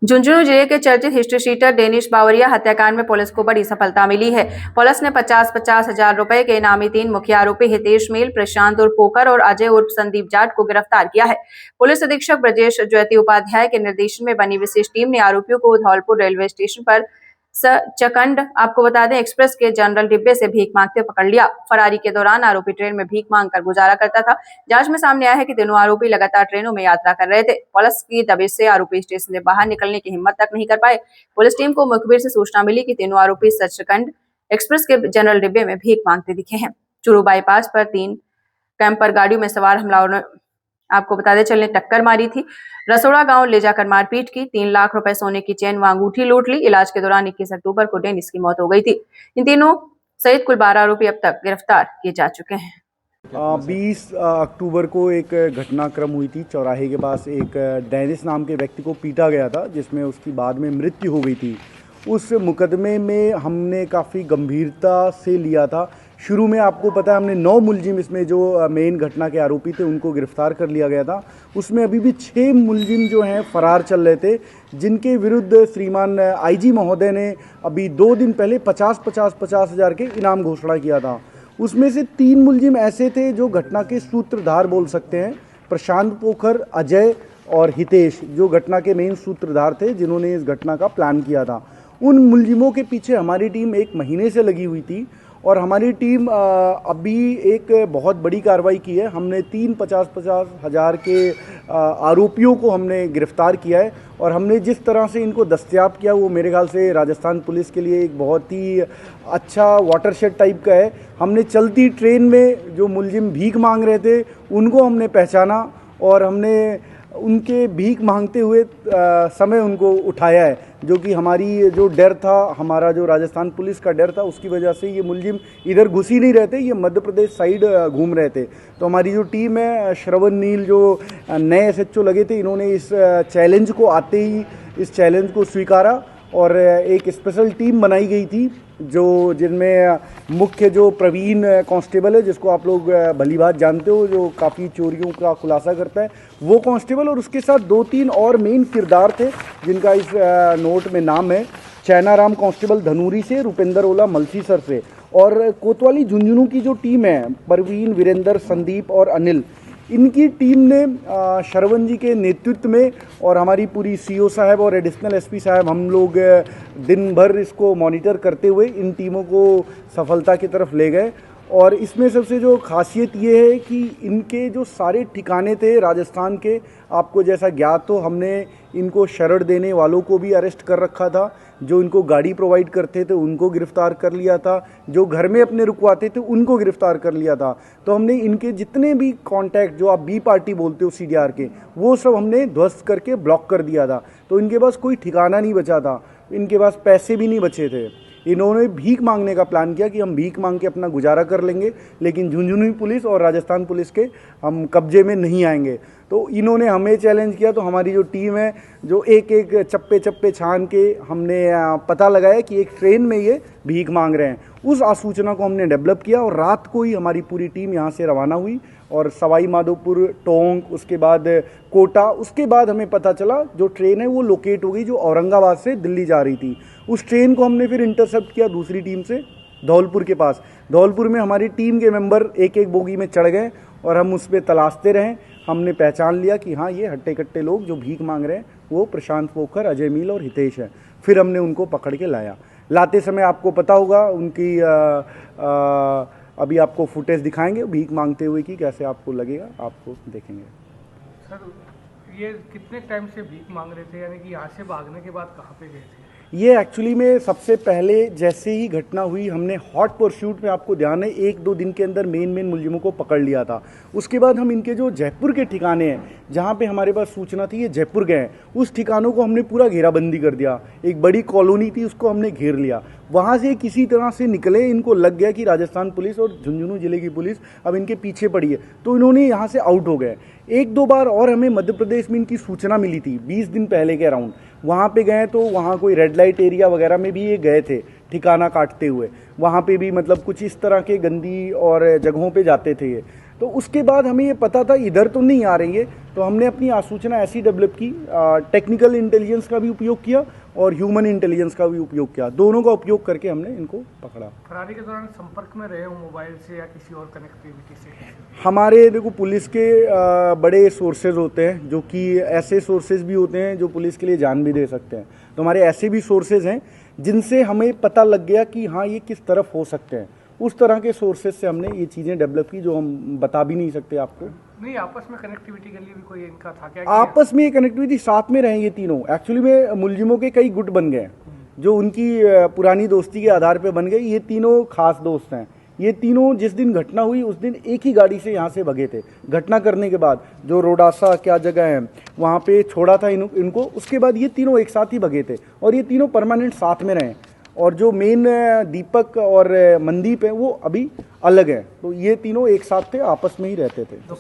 झुंझुनू जिले के चर्चित हिस्ट्री शीटर डेनिश बावरिया हत्याकांड में पुलिस को बड़ी सफलता मिली है। पुलिस ने 50-50 हजार रुपए के इनामी 3 मुख्य आरोपी हितेश मील, प्रशांत उर्फ पोकर और अजय उर्फ संदीप जाट को गिरफ्तार किया है। पुलिस अधीक्षक ब्रजेश ज्योति उपाध्याय के निर्देशन में बनी विशेष टीम ने आरोपियों को धौलपुर रेलवे स्टेशन पर सचखंड आपको बता दें एक्सप्रेस के जनरल डिब्बे से भीख मांगते पकड़ लिया। फरारी के दौरान आरोपी ट्रेन में भीख मांगकर गुजारा करता था। जांच में सामने आया है कि तीनों आरोपी लगातार ट्रेनों में यात्रा कर रहे थे। पुलिस की दबिश से आरोपी स्टेशन से बाहर निकलने की हिम्मत तक नहीं कर पाए। पुलिस टीम को मुखबिर से सूचना मिली कि तीनों आरोपी सचखंड एक्सप्रेस के जनरल डिब्बे में भीख मांगते दिखे हैं। चूरू बाईपास पर 3 कैंपर गाड़ियों में सवार हमलावरों ने आपको बता दें चलने टक्कर मारी थी। रसोड़ा गांव ले जाकर मारपीट की। 3 लाख रुपए सोने की चेन व अंगूठी लूट ली। इलाज के दौरान 21 अक्टूबर को डेनिस की मौत हो गई थी। इन तीनों सहित कुल 12 आरोपी अब तक गिरफ्तार किए जा चुके हैं। 20 अक्टूबर को एक घटनाक्रम हुई थी। चौराहे के पास एक डेनिस नाम के व्यक्ति को पीटा गया था, जिसमें उसकी बाद में मृत्यु हो गई थी। उस मुकदमे में हमने काफ़ी गंभीरता से लिया था। शुरू में आपको पता है हमने 9 मुलजिम, इसमें जो मेन घटना के आरोपी थे उनको गिरफ्तार कर लिया गया था। उसमें अभी भी 6 मुलजिम जो हैं फरार चल रहे थे, जिनके विरुद्ध श्रीमान आईजी महोदय ने अभी 2 दिन पहले 50 हज़ार के इनाम घोषणा किया था। उसमें से 3 मुलजिम ऐसे थे जो घटना के सूत्रधार बोल सकते हैं। प्रशांत, पोखर, अजय और हितेश जो घटना के मेन सूत्रधार थे, जिन्होंने इस घटना का प्लान किया था। उन मुलजिमों के पीछे हमारी टीम 1 महीने से लगी हुई थी और हमारी टीम अभी एक बहुत बड़ी कार्रवाई की है। हमने 3 50 हज़ार के आरोपियों को हमने गिरफ्तार किया है और हमने जिस तरह से इनको दस्तयाब किया वो मेरे ख्याल से राजस्थान पुलिस के लिए एक बहुत ही अच्छा वाटरशेड टाइप का है। हमने चलती ट्रेन में जो मुलजिम भीख मांग रहे थे उनको हमने पहचाना और हमने उनके भीख मांगते हुए समय उनको उठाया है, जो कि हमारी जो डर था, हमारा जो राजस्थान पुलिस का डर था, उसकी वजह से ये मुलजिम इधर घुस ही नहीं रहते, ये मध्य प्रदेश साइड घूम रहे थे। तो हमारी जो टीम है, श्रवण नील जो नए एसएचओ लगे थे, इन्होंने इस चैलेंज को आते ही इस चैलेंज को स्वीकारा और एक स्पेशल टीम बनाई गई थी जिनमें मुख्य जो प्रवीण कांस्टेबल है, जिसको आप लोग भली बात जानते हो, जो काफ़ी चोरियों का खुलासा करता है, वो कांस्टेबल और उसके साथ 2-3 और मेन किरदार थे जिनका इस नोट में नाम है। चैनाराम कांस्टेबल धनूरी से, रुपेंद्र ओला मलसीसर से और कोतवाली झुंझुनू की जो टीम है, परवीन, वीरेंद्र, संदीप और अनिल, इनकी टीम ने श्रवण जी के नेतृत्व में और हमारी पूरी सीओ साहब और एडिशनल एसपी साहब, हम लोग दिन भर इसको मॉनिटर करते हुए इन टीमों को सफलता की तरफ ले गए। और इसमें सबसे जो खासियत ये है कि इनके जो सारे ठिकाने थे राजस्थान के, आपको जैसा ज्ञात हो, हमने इनको शरण देने वालों को भी अरेस्ट कर रखा था, जो इनको गाड़ी प्रोवाइड करते थे उनको गिरफ्तार कर लिया था, जो घर में अपने रुकवाते थे उनको गिरफ्तार कर लिया था। तो हमने इनके जितने भी कॉन्टैक्ट, जो आप बी पार्टी बोलते हो सीडीआर के, वो सब हमने ध्वस्त करके ब्लॉक कर दिया था। तो इनके पास कोई ठिकाना नहीं बचा था, इनके पास पैसे भी नहीं बचे थे। इन्होंने भीख मांगने का प्लान किया कि हम भीख मांग के अपना गुजारा कर लेंगे, लेकिन झुंझुनू पुलिस और राजस्थान पुलिस के हम कब्जे में नहीं आएंगे। तो इन्होंने हमें चैलेंज किया। तो हमारी जो टीम है, जो एक चप्पे चप्पे छान के हमने पता लगाया कि एक ट्रेन में ये भीख मांग रहे हैं, उस आसूचना को हमने डेवलप किया और रात को ही हमारी पूरी टीम यहाँ से रवाना हुई और सवाई माधोपुर, टोंक, उसके बाद कोटा, उसके बाद हमें पता चला जो ट्रेन है वो लोकेट हो गई, जो औरंगाबाद से दिल्ली जा रही थी। उस ट्रेन को हमने फिर इंटरसेप्ट किया दूसरी टीम से धौलपुर के पास। धौलपुर में हमारी टीम के मेंबर एक बोगी में चढ़ गए और हम उस पर तलाशते रहे। हमने पहचान लिया कि हाँ, ये हट्टे कट्टे लोग जो भीख मांग रहे हैं वो प्रशांत, पोखर, अजय मील और हितेश है। फिर हमने उनको पकड़ के लाया। लाते समय आपको पता होगा उनकी अभी आपको फुटेज दिखाएंगे भीख मांगते हुए की, कैसे आपको लगेगा, आपको देखेंगे। सर, ये कितने टाइम से भीख मांग रहे थे, यानी कि यहाँ से भागने के बाद कहाँ पे गए थे? ये एक्चुअली में सबसे पहले जैसे ही घटना हुई, हमने हॉट परस्यूट में, आपको ध्यान है, 1-2 दिन के अंदर मेन मुलजिमों को पकड़ लिया था। उसके बाद हम इनके जो जयपुर के ठिकाने हैं, जहाँ पे हमारे पास सूचना थी ये जयपुर गए हैं, उस ठिकानों को हमने पूरा घेराबंदी कर दिया। एक बड़ी कॉलोनी थी, उसको हमने घेर लिया। वहाँ से किसी तरह से निकले, इनको लग गया कि राजस्थान पुलिस और झुंझुनू जिले की पुलिस अब इनके पीछे पड़ी है, तो इन्होंने यहाँ से आउट हो गए। 1-2 बार और हमें मध्य प्रदेश में इनकी सूचना मिली थी 20 दिन पहले के अराउंड। वहाँ पे गए तो वहाँ कोई रेड लाइट एरिया वगैरह में भी ये गए थे ठिकाना काटते हुए। वहाँ पे भी मतलब कुछ इस तरह के गंदी और जगहों पे जाते थे ये। तो उसके बाद हमें ये पता था इधर तो नहीं आ रही है, तो हमने अपनी आसूचना ऐसी डेवलप की, टेक्निकल इंटेलिजेंस का भी उपयोग किया और ह्यूमन इंटेलिजेंस का भी उपयोग किया, दोनों का उपयोग करके हमने इनको पकड़ा। फरारी के दौरान संपर्क में रहे हो मोबाइल से या किसी और कनेक्टिविटी से? हमारे देखो पुलिस के बड़े सोर्सेज होते हैं, जो कि ऐसे सोर्सेज भी होते हैं जो पुलिस के लिए जान भी दे सकते हैं। तो हमारे ऐसे भी सोर्सेज हैं जिनसे हमें पता लग गया कि हाँ ये किस तरफ हो सकते हैं। उस तरह के सोर्सेज से हमने ये चीज़ें डेवलप की जो हम बता भी नहीं सकते आपको। नहीं, आपस में कनेक्टिविटी के लिए भी कोई इनका था क्या? आपस में ये कनेक्टिविटी, साथ में रहे ये तीनों। एक्चुअली में मुलजिमों के कई गुट बन गए जो उनकी पुरानी दोस्ती के आधार पे बन गए। ये तीनों खास दोस्त हैं। ये तीनों जिस दिन घटना हुई उस दिन एक ही गाड़ी से यहाँ से भगे थे। घटना करने के बाद जो रोडासा क्या जगह है वहाँ पे छोड़ा था इनको, उसके बाद ये तीनों एक साथ ही भगे थे और ये तीनों परमानेंट साथ में रहे। और जो मेन दीपक और मनदीप है वो अभी अलग है, तो ये तीनों एक साथ थे, आपस में ही रहते थे। तो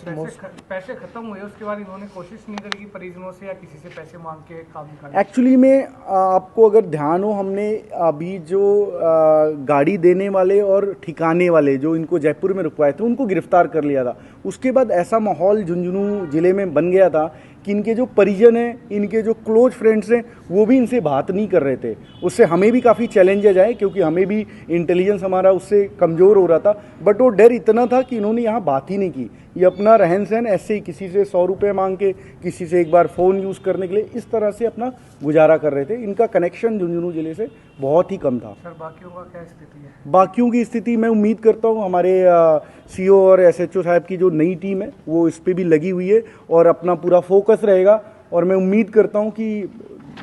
पैसे खत्म हुए उसके बाद इन्होंने कोशिश नहीं करी कि परिजनों से या किसी से पैसे मांग के काम करना? एक्चुअली में आपको अगर ध्यान हो, हमने अभी जो गाड़ी देने वाले और ठिकाने वाले जो इनको जयपुर में रुकवाए थे उनको गिरफ्तार कर लिया था। उसके बाद ऐसा माहौल झुंझुनू ज़िले में बन गया था कि इनके जो परिजन हैं, इनके जो क्लोज फ्रेंड्स हैं, वो भी इनसे बात नहीं कर रहे थे। उससे हमें भी काफ़ी चैलेंजेज आए क्योंकि हमें भी इंटेलिजेंस हमारा उससे कमज़ोर हो रहा था। बट वो डर इतना था कि इन्होंने यहाँ बात ही नहीं की। ये अपना रहन सहन ऐसे ही किसी से 100 रुपये मांग के, किसी से एक बार फ़ोन यूज़ करने के लिए, इस तरह से अपना गुजारा कर रहे थे। इनका कनेक्शन झुंझुनू ज़िले से बहुत ही कम था। सर बाकियों का क्या स्थिति है? बाकियों की स्थिति मैं उम्मीद करता हूँ हमारे सीओ और एसएचओ साहब की जो नई टीम है वो इस पे भी लगी हुई है और अपना पूरा फोकस रहेगा, और मैं उम्मीद करता हूँ कि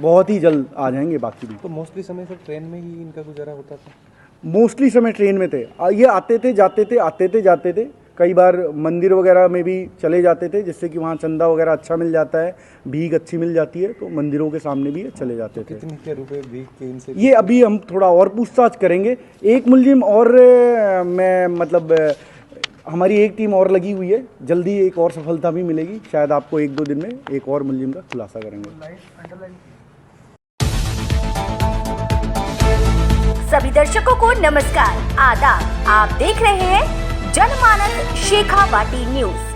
बहुत ही जल्द आ जाएंगे बाकी भी। तो मोस्टली समय सर ट्रेन में ही इनका गुजारा होता था? मोस्टली समय ट्रेन में थे। ये आते थे जाते थे, आते थे जाते थे। कई बार मंदिर वगैरह में भी चले जाते थे, जिससे कि वहाँ चंदा वगैरह अच्छा मिल जाता है, भीख अच्छी मिल जाती है, तो मंदिरों के सामने भी चले जाते थे। कितने क्या रुपए भीख के इनसे? ये अभी हम थोड़ा और पूछताछ करेंगे। एक मुलजिम और मैं मतलब हमारी एक टीम और लगी हुई है, जल्दी एक और सफलता भी मिलेगी। शायद आपको 1-2 दिन में एक और मुलजिम का खुलासा करेंगे। सभी दर्शकों को नमस्कार, आदाब। आप देख रहे हैं जनमानस शेखावाटी न्यूज।